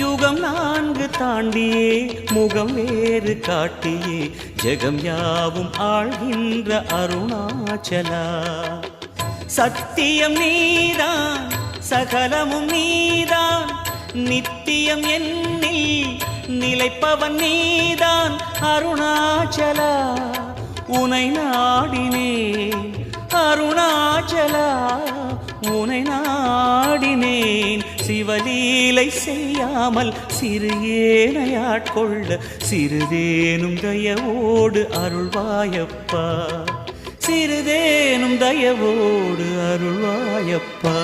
யுகம் 4 தாண்டியே முகம் வேறு காட்டியே ஜெகம் யாவும் ஆழ்கின்ற அருணாச்சலா. சத்தியம் நீதான் சகலமும் நீதான் நித்தியம் என்னில் நிலைப்பவன் நீதான் அருணாச்சலா. உனை நாடினேன் அருணாச்சலா, உனை நாடினேன். சிவலீலை செய்யாமல் சிறு ஏனையாட்கொள்ள சிறிதேனும் தயவோடு அருள்வாயப்பா, சிறிதேனும் தயவோடு அருள்வாயப்பா.